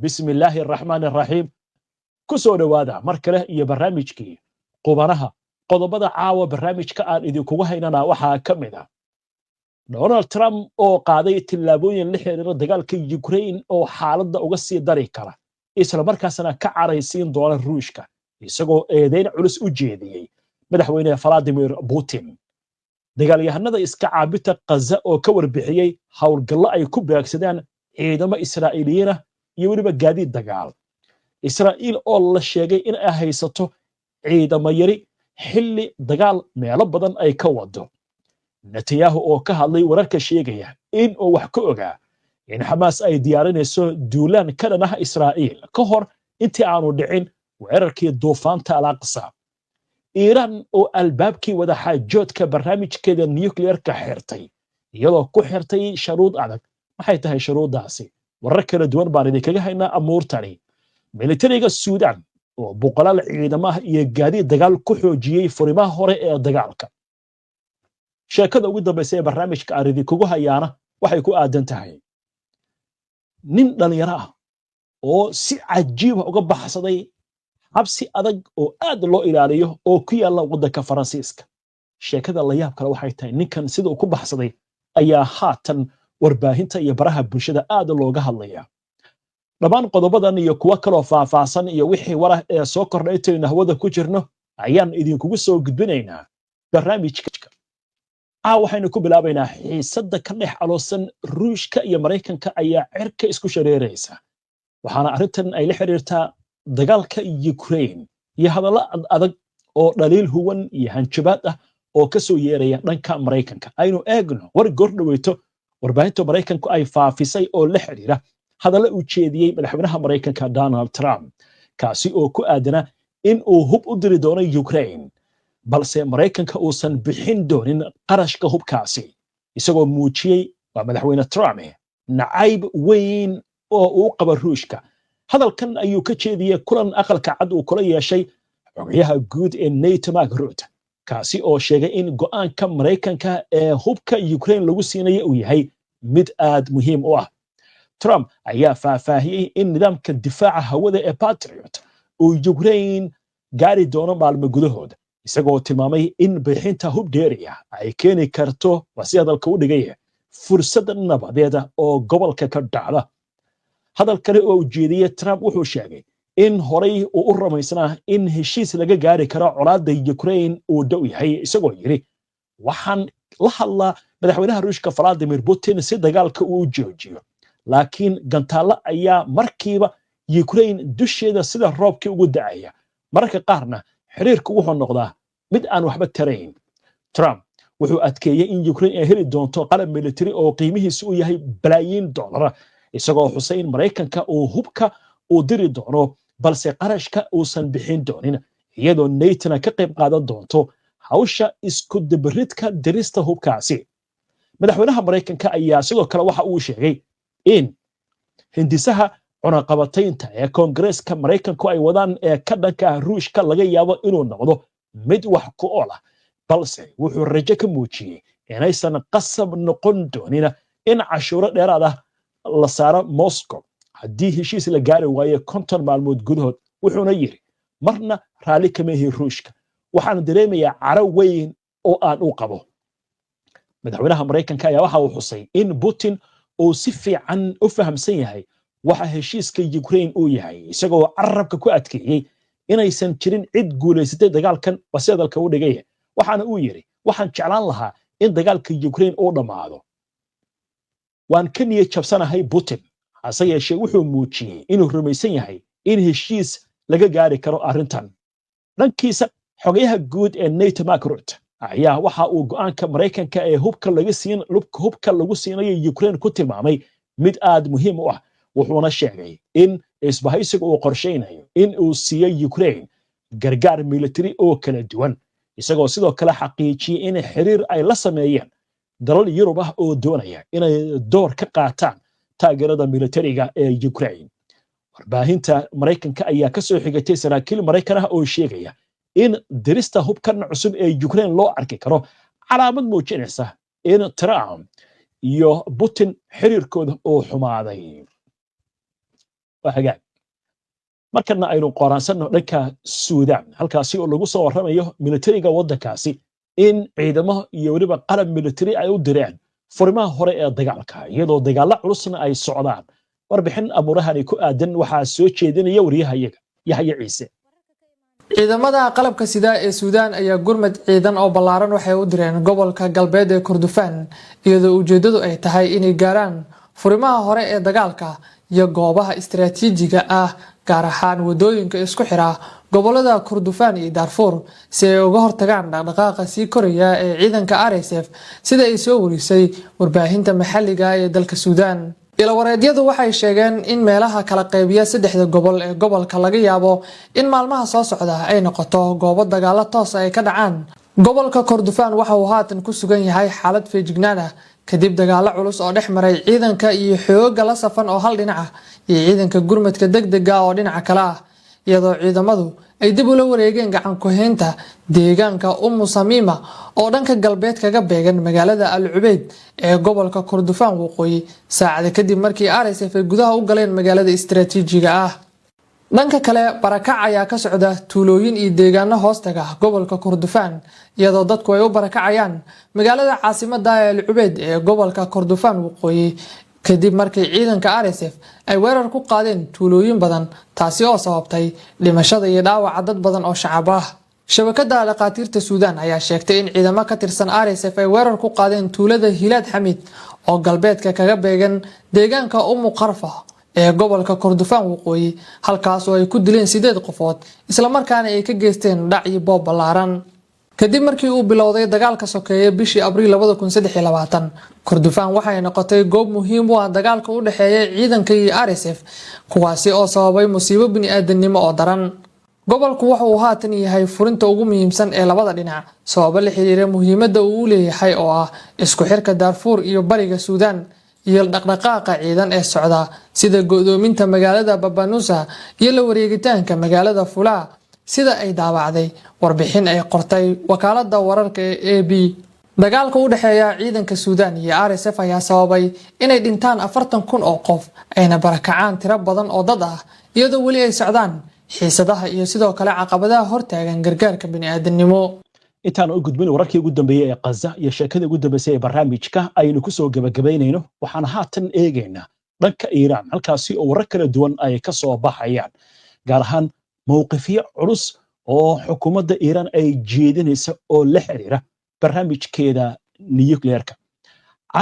بسم الله الرحمن الرحيم كسو دوادا مركله iyo barnaamijkii qubanaha qodobada caawa barnaamijka aan idinku haynana waxa kamida Donald Trump oo qaaday tillaabooyin la xiriira dagaalka Ukraine oo xaaladda uga sii dari kara isla markaasna ka caraysiin doona Ruushka isagoo eedeyn culus u jeediyay madaxweyne Vladimir Putin dagaalyahanada iska caabita Gaza oo ka warbixiyay hawlgallo ay ku beegsadeen ciidamo Israa'iiliyiin iyo waliba gaadiid dagaal Israa'iil oo la sheegay in ay haysato ciidamo yari xilli dagaal meelo badan ay ka wado Netanyahu oo ka hadlay wararka sheegaya in uu wax ka ogaa in Hamas ay diyaarinayso duulaan ka dhan ah Israa'iil ka hor intii aanu dhicin weerarkii duufaanta Al-Aqsa Iran oo albaabkii wada xaajoodka barnaamijkeeda nuclear-ka xirtay iyadoo ku xirtay shuruud adag maxay tahay shuruudaasi warar kala duwan baan idinkaga haynaa amuurtani militariga Suudaan oo boqolaal ciidamo iyo gaadiid dagaal ku xoojiyay furimaha hore ee dagaalka sheekada ugu dambaysa ee barnaamijka aan idinkugu hayaana waxay ku aadan tahay nin dhalinyaro ah oo si cajiib ah uga baxsaday xabsi adag oo aad loo ilaaliyo oo ku yaala waddanka Faransiiska sheekada la yaab kale waxay tahay ninkan sida uu ku baxsaday ayaa haatan warbaahinta iyo baraha bulshada aad looga hadlaya dhammaan qodobadan iyo kuwa kale oo faahfaahsan iyo wixii warah ee soo kordhay inta hawada ku jirno ayaan idinkugu soo gudbinaynaa barnaamijka waxaynu ku bilaabaynaa xiisadda ka dhex aloosan Ruushka iyo Mareykanka ayaa cirka isku shareeraysa waxaana arrintan ay la xiriirtaa dagaalka Ukraine iyo hadallo adag oo dhaliil huwan iyo hanjabaad ah oo ka soo yeeraya dhanka Mareykanka aynu eegno war gordhaweyto warbaahinta Mareykanku ay faafisay oo la xiriira hadallo uu jeediyay madaxweynaha Mareykanka Donald Trump kaasi oo ku aadana in uu hub u diri doono Ukraine balse Mareykanka uusan bixin doonin qarashka hubkaasi isagoo muujiyay waa madaxweyne Trump nacayb weyn oo uu qabo Ruushka hadalkan ayuu ka jeediyay kulan aqalka cad uu kula yeeshay xogayaha guud ee NATO Mark Rutte kaasi oo sheegay in go'aanka Mareykanka ee hubka Ukraine lagu siinayo uu yahay mid aad muhiim u ah Trump ayaa faahfaahiyay in nidaamka difaaca hawada ee Patriot uu Ukraine gaari doono maalmo gudahooda isagoo tilmaamay in bixinta hub dheeriya ay keeni karto wasiidalka u dhigay fursad nabadeed oo gobolka ka dhacda hadal kale oo ujeediyay Trump wuxuu sheegay in horay uu u rumaysnaa in heshiis laga gaari karo colaadda Ukraine uu dhow yahay isagoo yiri waxaan la hadlaa madaxweynaha Ruushka Vladimir Putin si dagaalka uu joojiyo laakiin gantaalo ayaa markiiba Ukraine dusheeda sida roobkii ugu dacaya marka qaarna xiriirku wuxuu noqdaa mid aan waxba tarayn Trump wuxuu adkeeyay in Ukraine ay heli doonto qalab military oo qiimihiisu u yahay bilaayiin dollar isagoo Hussein Mareykanka uu hubka uu diri doono balse qarashka uusan bixin doonin iyadoo NATO ka qayb qaadan doonto hawsha isku dibridka dirista hubkaasi madaxweynaha Mareykanka ayaa sidoo kale waxa uu sheegay in hindisaha cunaqabataynta ee Koongareeska Mareykanku ay wadaan ee ka dhanka Ruushka laga yaabo inuu noqdo mid wax ku ool ah balse wuxuu rajo ka muujiyay inaysan qasab noqon doonin in cashuuro dheeraad ah la saaro Moscow haddii heshiis la gaari waayo 50 maalmood gudahood wuxuuna yiri marna raali kama yahay Ruushka waxaan dareemayaa caro weyn oo aan u qabo madaxweynaha Mareykanka ayaa waxa uu xusay in Putin uu si fiican u fahamsan yahay waxa heshiiska Ukraine uu yahay isagoo carabka ku adkeeyay inaysan jirin cid guuleysatay dagaalkan wasiidalka u dhigay waxaana uu yiri waxaan jeclaan lahaa in dagaalka Ukraine uu dhamaado waan ka niyad jabsanahay Putin hase yeeshee wuxuu muujiyay inuu rumaysan yahay in heshiis laga gaari karo arrintan dhankiisa xogayaha guud ee NATO Mark Rutte ayaa waxa uu go'aanka Mareykanka ee hubka lagu siinayo Ukraine ku tilmaamay mid aad muhiim u ah wuxuuna sheegay in isbahaysigu uu qorsheynayo in uu siiyo Ukraine gargaar military oo kala duwan isagoo sidoo kale xaqiijiyay in xiriir ay la sameeyeen dalal Yurub ah oo doonaya inay door ka qaataan taageerada militariga ee Ukraine warbaahinta Mareykanka ayaa ka soo xigatay saraakiil Mareykan ah oo sheegaya in dirista hubkan cusub ee Ukraine loo arki karo calaamad muujinaysa in Trump iyo Putin xiriirkooda oo xumaaday وحاجات markana aynu qoraansanno dhanka Suudaan halkaasi oo lagu soo waramayo militariga waddankaasi in ciidamo iyo waliba qalab military ay u direen furimaha hore ee dagaalka iyadoo dagaalo culusna ay socdaan warbixin amurahani ku aadan waxaa soo jeedinaya wariyahayaga Yahya Ciise ciidamada qalabka sida ee Suudaan ayaa gurmad ciidan oo ballaaran waxay u direen gobolka galbeed ee Kordofaan iyadoo ujeedadu ay tahay inay gaaraan furimaha hore ee dagaalka iyo goobaha istiraatiijiga ah gaar ahaan wadooyinka isku xira gobolada Kordofaan iyo Darfur si ay uga hortagaan dhaqdhaqaaqa sii koraya ee ciidanka RSF sida ay soo warisay warbaahinta maxalliga ee dalka Suudaan ilawareedyadu waxay sheegeen in meelaha kala qaybiya saddexda gobol ee gobolka laga yaabo in maalmaha soo socda ay noqoto goobo dagaalo toos ah ay ka dhacaan gobolka Kordofaan waxa uu haatan ku sugan yahay xaalad feejignaan ah kadib dagaalo culus oo dhex maray ciidanka iyo xoogga la safan oo hal dhinac ah iyo ciidanka gurmadka degdega oo dhinaca kale ah iyadoo ciidamadu ay dib ula wareegeen gacan ku haynta deegaanka Samima oo dhanka galbeed kaga beegan magaalada Al Ubayd ee gobolka Kordofaan waqooyi saacada kadib markii RSF ay gudaha u galeen magaalada istiraatiijiga ah dhanka kale barakac ayaa ka socda tuulooyin iyo deegaano hoostaga gobolka Kordofaan iyadoo dadku ay u barakacayaan magaalada caasimadda Al Ubayd ee gobolka Kordofaan waqooyi kadib markii ciidanka RSF ay weerar ku qaadeen tuulooyin badan taasi oo sababtay dhimashada iyo dhaawaca dad badan oo shacab ah shabakada dhaqaatiirta Suudaan ayaa sheegtay in ciidamo ka tirsan RSF ay weerar ku qaadeen tuulada Hilaad Xamiid oo galbeedka kaga beegan deegaanka Qarfa ee gobolka Kordofaan waqooyi halkaas oo ay ku dileen 8 qofood isla markaana ay ka geysteen dhac iyo boob ballaaran kadib markii uu bilowday dagaalka sokeeye bishii Abriil 2023 Kordofaan waxay noqotay goob muhiim u ah dagaalka u dhaxeeya ciidanka iyo RSF kuwaasi oo sababay musiibo bini'aadanimo oo daran gobolku waxa uu haatan yahay furinta ugu muhiimsan ee labada dhinac sabab la xiriira muhiimadda uu leeyahay oo ah isku xirka Darfur iyo bariga Suudaan iyo dhaqdhaqaaqa ciidan ee socda sida go'doominta magaalada Babanusa iyo la wareegitaanka magaalada Fulaa sida ay daawacday warbixin ay qortay wakaaladda wararka ee AB dagaalka u dhaxeeya ciidanka Suudaan iyo RSF ayaa sababay inay dhintaan 40,000 oo qof ayna barakacaan tiro badan oo dad ah iyadoo wali ay socdaan xiisadaha iyo sidoo kale caqabadaha hortaagan gargaarka bini'aadanimo intaan u gudbin wararkii ugu dambeeyay ee Gaza iyo sheekada ugu dambeysay ee barnaamijka aynu ku soo gabagabaynayno waxaan haatan eegaynaa dhanka Iiraan halkaasi oo warar kala duwan ay ka soo baxayaan gaar ahaan mowqifyo culus oo xukuumadda Iiraan ay jeedinayso oo la xiriira barnaamijkeeda nuclearka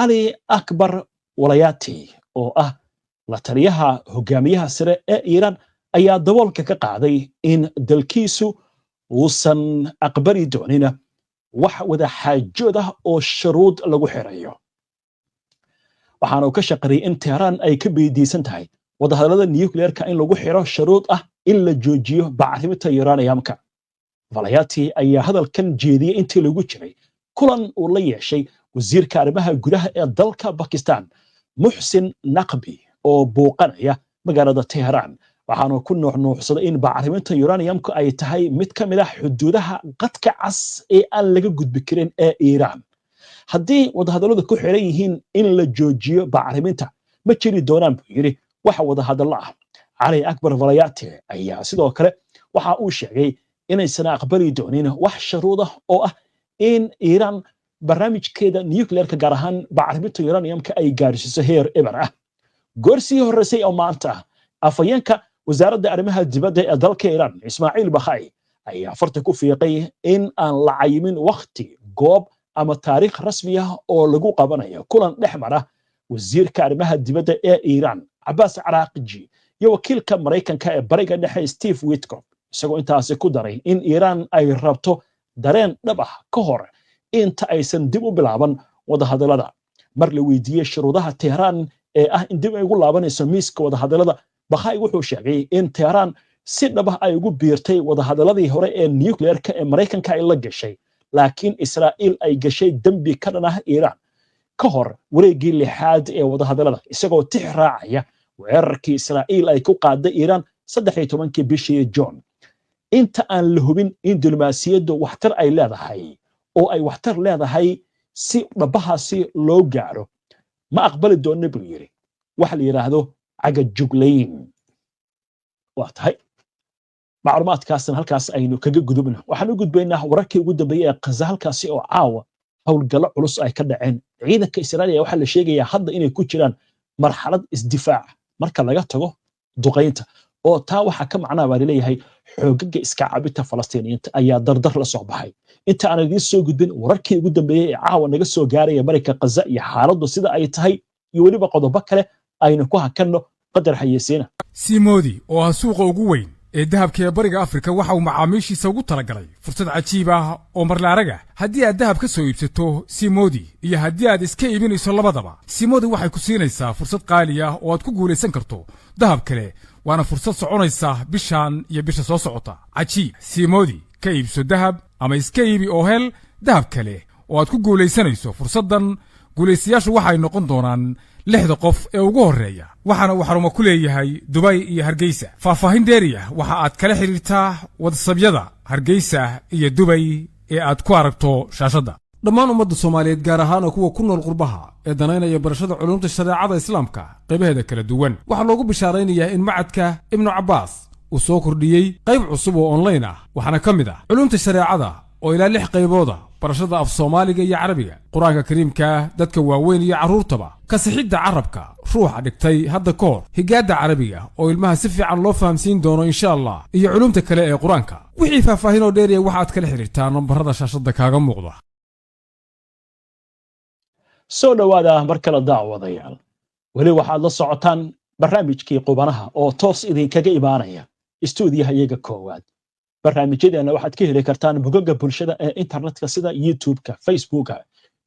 Ali Akbar Walayati oo ah la taliyaha hogaamiyaha sare ee Iiraan ayaa daboolka ka qaaday in dalkiisu uusan aqbali doonin wax wada xaajood ah oo shuruud lagu xirayo waxaana uu ka shaqeeyay in Tehran ay ka beediisan tahay wadahadalada nuclearka in lagu xiro shuruud ah in la joojiyo bacriminta uraniumka Walayati ayaa hadalkan jeediyay intii lagu jiray kulan uu la yeeshay wasiirka arrimaha gudaha ee dalka Pakistan Muhsin Naqbi oo booqanaya magaalada Tehran waxaanu ku nuuxnuuxsaday in bacriminta uraniumka ay tahay mid ka mid ah xuduudaha qadka cas ee aan laga gudbi karin ee Iiraan haddii wadahadalladu ku xiran yihiin in la joojiyo bacriminta ma jiri doonaan buu yiri waxa wadahadallo ah Ali Akbar Walayati ayaa sidoo kale waxa uu sheegay inaysan aqbali doonin wax shuruud ah oo ah in Iiraan barnaamijkeeda nuclearka gaar ahaan bacriminta uraniumka ay gaarsiiso heer eber ah goorsii horeysay oo maanta afayeenka wasaaradda arrimaha dibadda ee dalka Iiraan Ismaaciil Bakhai ayaa farta ku fiiqay in aan la cayimin waqti goob ama taariikh rasmi ah oo lagu qabanayo kulan dhexmara wasiirka arrimaha dibadda ee Iiraan Abbas Araghchi iyo wakiilka Mareykanka ee bariga dhexe Steve Witkoff isagoo intaasi ku daray in Iiraan ay rabto dareen dhab ah ka hor inta aysan dib u bilaaban wadahadallada mar la weydiiyay shuruudaha Tehran ee ah in dib ay ugu laabanayso miiska wadahadallada Bakhai wuxuu sheegay in Tehran si dhab ah ay ugu biirtay wadahadalladii hore ee nuclearka ee Mareykanka ay la gashay laakiin Israa'iil ay gashay dambi ka dhan ah Iiraan ka hor wareegii lixaad ee wadahadallada isagoo tix raacaya weerarkii Israa'iil ay ku qaaday Iiraan 13 bishii Juun inta aan la hubin in diblomaasiyaddu waxtar ay leedahay oo ay waxtar leedahay si dhabahaasi loo gaaro ma aqbali doonno buu yiri waxa la yiraahdo caga juglayn واتهي معلومات كاسن هالكاس أينو كجودبنا وحنو جود بيننا وركي وجود بيا قزة هالكاسي أو عاوة أو الجلع علوس أي كذا عين عيدا كإسرائيل وحل شيء يا حد إنه كوتشلان مرحلة ازدفاع مركز لقته دقينته oo taa waxa ka macnaa baa leeyahay xoogaga iska caabinta Falastiiniyiinta ayaa dardar la soo baxay inta aan idin soo gudbin wararkii ugu dambeeyay ee caawa naga soo gaaraya marka Gaza iyo xaaladdu sida ay tahay iyo waliba qodobo kale aynu ku hakanno qadar xayeysiina Simodi oo ah suuqa ugu weyn ee dahabka ee bariga Afrika waxa uu macaamiishiisa ugu talagalay fursad cajiib ah oo marla araga haddii aad dahab ka soo iibsato Simodi iyo haddii aad iska iibinayso labadaba Simodi waxay ku siinaysaa fursad qaali ah oo aad ku guuleysan karto dahab kale waana fursad soconaysa bishan iyo bisha soo socota cajiib Simodi ka iibso dahab ama iska iibi oo hel dahab kale oo aad ku guuleysanayso fursadan guuleystayaashu waxay noqon doonaan 6 qof ee ugu horeeya waxaana uu xarumo ku leeyahay Dubai iyo Hargeysa faahfaahin dheeriya waxa aad kala xiriirtaa WhatsApp-yada Hargeysa iyo Dubai ee aad ku aragto shaashada dhammaan ummadda Soomaaliyeed gaar ahaan kuwa ku nool qurbaha ee danaynaya barashada culuumta shariicada islaamka qaybaheeda kala duwan waxa loogu bishaaraynayaa in macadka Ibn Abbas uu soo kordhiyay qayb cusub oo online ah waxaana kamid ah culuumta shariicada oo ilaa 6 qaybooda barashada af Soomaaliga iyo Carabiga Quraanka Kariimka dadka waaweyn iyo caruurtaba ka sixidda carabka ruuxa dhigtay hadda koor higaada Carabiga oo ilmaha si fiican loo fahamsiin doono insha Allah iyo culuumta kale ee Quraanka wixii faahfaahin oo dheer waxaad kala xiriirtaa nambarada shaashada kaaga muuqda soo dhawaada mar kale daawadayaal wali waxaad la socotaan barnaamijkii qubanaha oo toos idinkaga imaanaya istuudiyaha iyaga koowaad barnaamijyadeena waxaad ka heli kartaan bogagga bulshada ee internetka sida YouTube-ka, Facebook-ka,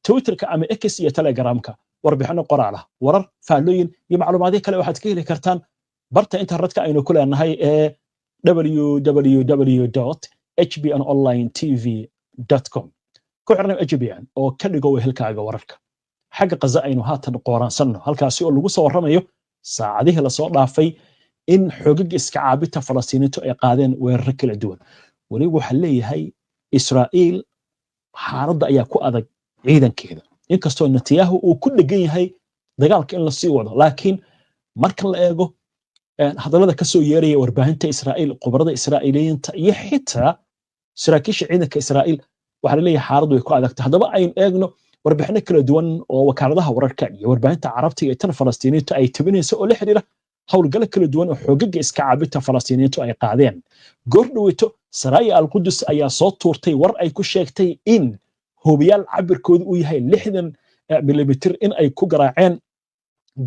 Twitter-ka ama X iyo Telegram-ka warbixino qoraal ah warar faallooyin iyo macluumaadyo kale waxaad ka heli kartaan barta internetka aynu ku leenahay ee www.hbnonlinetv.com ku xirnay HBN oo ka dhigo wehelkaaga wararka xagga Gaza aynu haatan qoraansanno halkaasi oo lagu soo waramayo saacadihii la soo dhaafay in xoogag iska caabinta Falastiiniintu ay qaadeen weerar kala duwan waliba waxa leeyahay Israa'iil xaaladda ayaa ku adag ciidankeeda inkastoo Netanyahu uu ku dhagan yahay dagaalka in la sii wado laakiin marka la eego hadallada ka soo yeeraya warbaahinta Israa'iil qubarada Israa'iiliyiinta iyo xitaa saraakiisha ciidanka Israa'iil waxa leeyahay xaaladdu way ku adagtahay haddaba aynu eegno warbixino kala duwan oo wakaaladaha wararka iyo warbaahinta carabta iyo tan Falastiiniintu ay tabinayso oo la xiriira hawlgalo kala duwan oo xoogaga iska caabinta Falastiiniintu ay qaadeen goordhaweyto Saraya al-Qudus ayaa soo tuurtay war ay ku sheegtay in hubiyaal cabirkoodu uu yahay 60 milimitir in ay ku garaaceen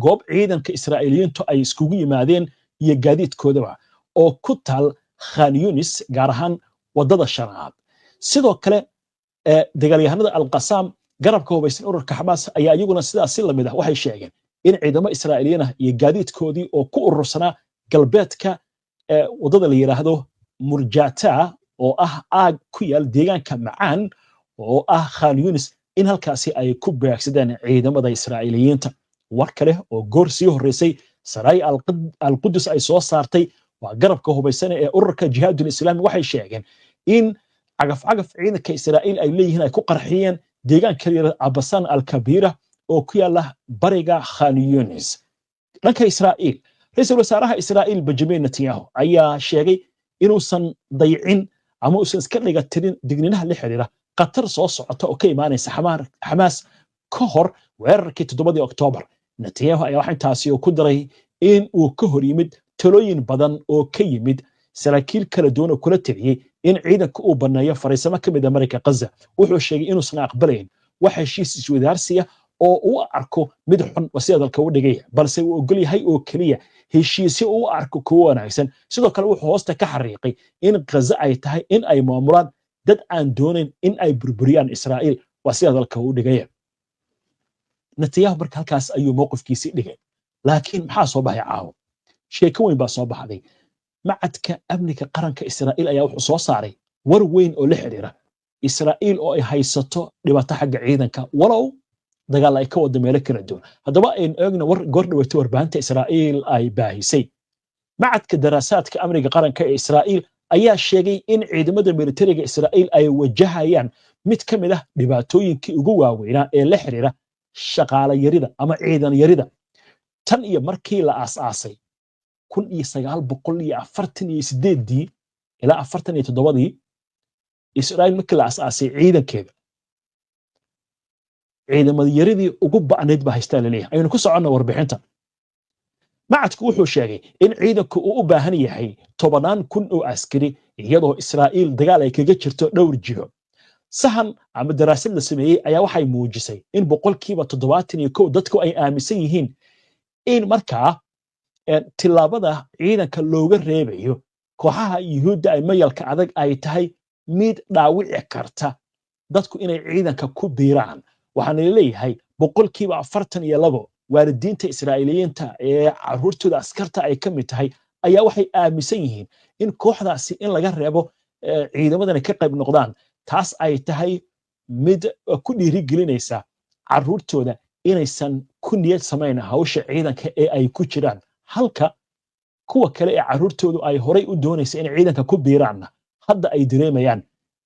goob ciidanka Israa'iiliyiintu ay iskugu yimaadeen iyo gaadiidkoodaba oo ku taal Khan Yunis gaar ahaan wadada shanaad sidoo kale dagaalyahanada al-Qassam garabka hubaysan ururka Hamas ayaa iyaguna sidaas si lamid ah waxay sheegeen in ciidamo Israa'iiliyiin ah iyo gaadiidkoodii oo ku urursanaa galbeedka wadada la yiraahdo Murjata oo ah aag ku yaal deegaanka Macaan oo ah Khan Yunis in halkaasi ay ku beegsadeen ciidamada Israa'iiliyiinta war kale oo goor sii horeysay Saraya al-Qudus ay soo saartay waa garabka hubaysan ee ururka Jihaadul Islaami waxay sheegeen in cagaf ciidanka Israa'iil ay leeyihiin ay ku qarxiyeen deegaanka Abasan al-Kabira oo ku yaala bariga Khan Yunis dhanka Israa'iil ra'iisul wasaaraha Israa'iil Benjamin Netanyahu ayaa sheegay inuusan dayicin ama uusan iska dhiga tirin digninaha la xiriira qatar soo socota oo ka imaanaysa Hamas ka hor weerarkii 7 Oktoobar Netanyahu ayaa waxa intaasi ku daray in uu ka hor yimid talooyin badan oo ka yimid saraakiil kala duwan oo kula taliyay in ciidanka uu baneeyo fariisamo ka mid ah marka Gaza wuxuu sheegay inuusan aqbalayn waxa heshiis iswadaarsiya oo uu arko mid xun wasiidalka u dhigay balse uu ogol yahay oo kaliya heshiis uu arko kuwa wanaagsan sidoo kale wuxuu hoosta ka xariiqay in Gaza ay tahay in ay maamulaan dad aan doonayn in ay burburiyaan Israa'iil wasiidalka u dhigay Netanyahu marka halkaas ayuu mowqifkiisa dhigay laakiin maxaa soo baxay caaw sheeko weyn baa soo baxday macadka amniga qaranka Israa'iil ayaa wuxuu soo saaray war weyn oo la xiriira Israa'iil oo ay haysato dhibaato xagga ciidanka walow dagaal ay ka wada meelo kala duwan haddaba aynu eegno war goordhaweyto warbaahinta Israa'iil ay baahisay macadka daraasaadka amniga qaranka ee Israa'iil ayaa sheegay in ciidamada militariga Israa'iil ay wajahayaan mid ka mid ah dhibaatooyinkii ugu waaweynaa ee la xiriira shaqaale yarida ama ciidan yarida tan iyo markii la aasaasay 1948 ilaa 47 Israa'iil markii la asaasay ciidankeeda ciidamada yaradii ugu ba'nayd baa haystaa la leeyahay aynu ku soconnaa warbixinta macadku wuxuu sheegay in ciidanku uu u baahan yahay 10,000 oo askari iyadoo Israa'iil dagaal ay kaga jirto dhowr jiho sahan ama daraasad la sameeyay ayaa waxay muujisay in 71% dadku ay aaminsan yihiin in markaa tilaabada ciidanka looga reebayo kooxaha Yuhuudda ay mayalka adag ay tahay mid dhaawici karta dadku inay ciidanka ku biiraan waxaana leeyahay 42% waalidiinta Israa'iiliyiinta ee caruurtooda askarta ay ka mid tahay ayaa waxay aaminsan yihiin in kooxdaasi in laga reebo ciidamadana ka qayb noqdaan taas ay tahay mid ku dhiirigelinaysa caruurtooda inaysan ku niyad samayn hawsha ciidanka ee ay ku jiraan halka kuwa kale ee caruurtoodu ay horay u doonaysa in ciidanka ku biiraanna hadda ay dareemayaan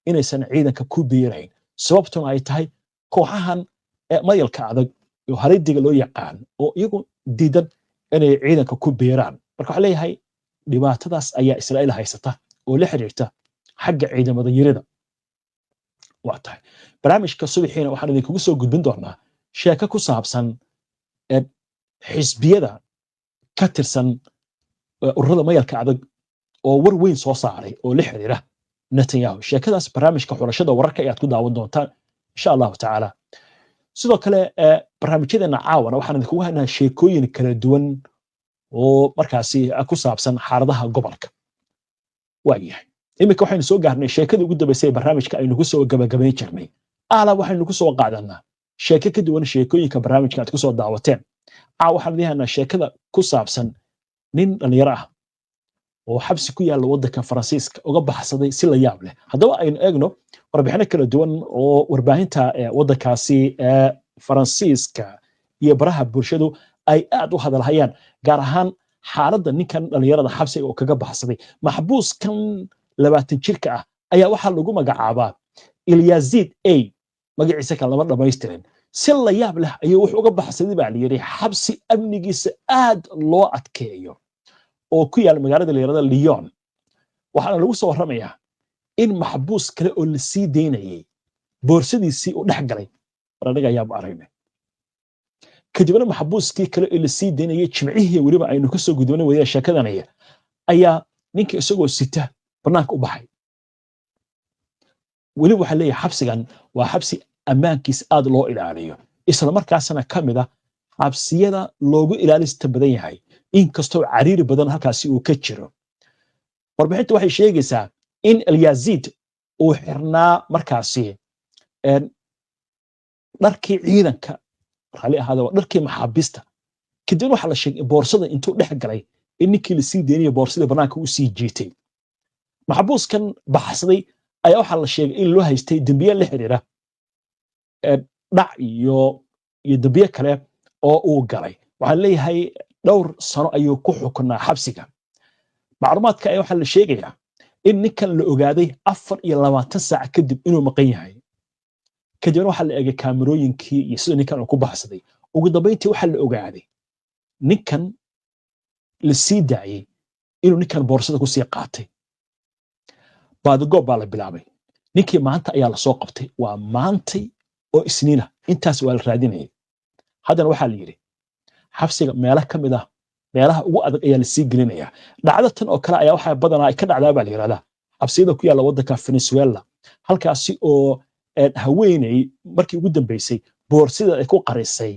inaysan ciidanka ku biirayn sababtuna ay tahay kooxahan mayalka adag oo haridiga loo yaqaan oo iyagu diidan inay ciidanka ku biiraan marka waxa leeyahay dhibaatadaas ayaa Israa'iil haysata oo la xiriirta xagga ciidamada yarida waa tahay barnaamijka subaxiina waxaan idinkugu soo gudbin doonaa sheeko ku saabsan xisbiyada ka tirsan ururada mayalka adag oo war weyn soo saaray oo la xiriira Netanyahu sheekadaas barnaamijka xulashada wararka ayaad ku daawan doontaan insha Allah ta'ala sidoo kale barnaamijyadeena caawana waxaan idinkugu haynaa sheekooyin kala duwan oo markaasi ku saabsan xaaladaha gobolka waayahay iminka waxaynu soo gaarnay sheekadii ugu dambeysay barnaamijka aynu ku soo gabagabayn jirnay waxaynu ku soo qaadanaa sheeko ka duwan sheekooyinka barnaamijka aad ku soo daawateen waxaan idin haynaa sheekada ku saabsan nin dhalinyaro ah oo xabsi ku yaala waddanka Faransiiska uga baxsaday si la yaab leh haddaba aynu eegno warbixino kala duwan oo warbaahinta waddankaasi Faransiiska iyo baraha bulshadu ay aad u hadalhayaan gaar ahaan xaaladda ninkan dhalinyarada xabsiga oo kaga baxsaday maxbuuskan 20 jirka ah ayaa waxaa lagu magacaabaa Ilyazid A magaciisa kale lama dhamaystirin si la yaab leh ayuu wuxuu uga baxsaday baa la yiri xabsi amnigiisa aad loo adkeeyo oo ku yaal magaalada leerada Lyon waxaana lagu soo waramayaa in maxbuus kale oo la sii deynayay boorsadiisii u dhex galay anaga ayaa aragnay kadibna maxbuuskii kale oo la sii deynayay jimcihii waliba aynu ka soo gudbinay wada sheekadanaya ayaa ninka isagoo sita banaanka u baxay wali waxa leeyahay xabsigan waa xabsi ammaankiisa aad loo ilaaliyo isla markaasna kamid ah xabsiyada loogu ilaalista badan yahay inkastoo cariiri badan halkaasi uu ka jiro warbixintu waxay sheegaysaa in Ilyazid uu xirnaa markaasi dharkii ciidanka rali ahaada dharkii maxaabista kadib waxa la sheegay boorsada intuu dhex galay in ninkii la sii deynay boorsada banaanka uu sii jiitay maxbuuskan baxsaday ayaa waxa la sheegay in loo haystay dambiye la xiriira dhac iyo dambiye kale oo uu galay waxa leeyahay dhowr sano ayuu ku xukunaa xabsiga macluumaadka ayaa waxa la sheegayaa in ninkan la ogaaday 24 saac kadib inuu maqan yahay kadibna waxa la eegay kaamirooyinkii iyo sida ninkan uu ku baxsaday ugu dambeyntii waxa la ogaaday ninkan la sii daayay inuu ninkan boorsada ku sii qaatay baadagoob baa la bilaabay ninkii maanta ayaa la soo qabtay waa maantay oo isniina intaas waa la raadinayay haddana waxaa la yiri xabsiga meelaha ka mid ah meelaha ugu adag ayaa la sii gelinaya dhacdatan oo kale ayaa waxa badanaa ay ka dhacdaa baa la yiraahdaa xabsiyada ku yaala waddanka Venezuela halkaasi oo haweeney markii ugu dambeysay boorsida ay ku qarisay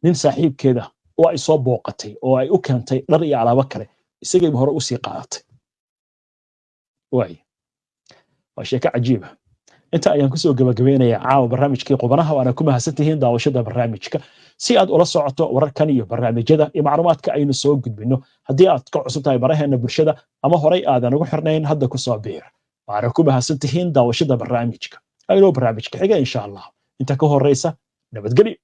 nin saaxiibkeeda oo ay soo booqatay oo ay u keentay dhar iyo alaabo kale isagay hore u sii qaadatay waa sheeko cajiib ah inta ayaan ku soo gabagabeynayaa caawa barnaamijkii qubanaha waana ku mahadsantihiin daawashada barnaamijka si aad ula socoto wararkan iyo barnaamijyada iyo macluumaadka aynu soo gudbino haddii aad ka cusub tahay baraheena bulshada ama horay aadan ugu xirnayn hadda ku soo biir waana ku mahadsantihiin daawashada barnaamijka aynu barnaamijka xiga insha Allah inta ka horeysa nabadgelyo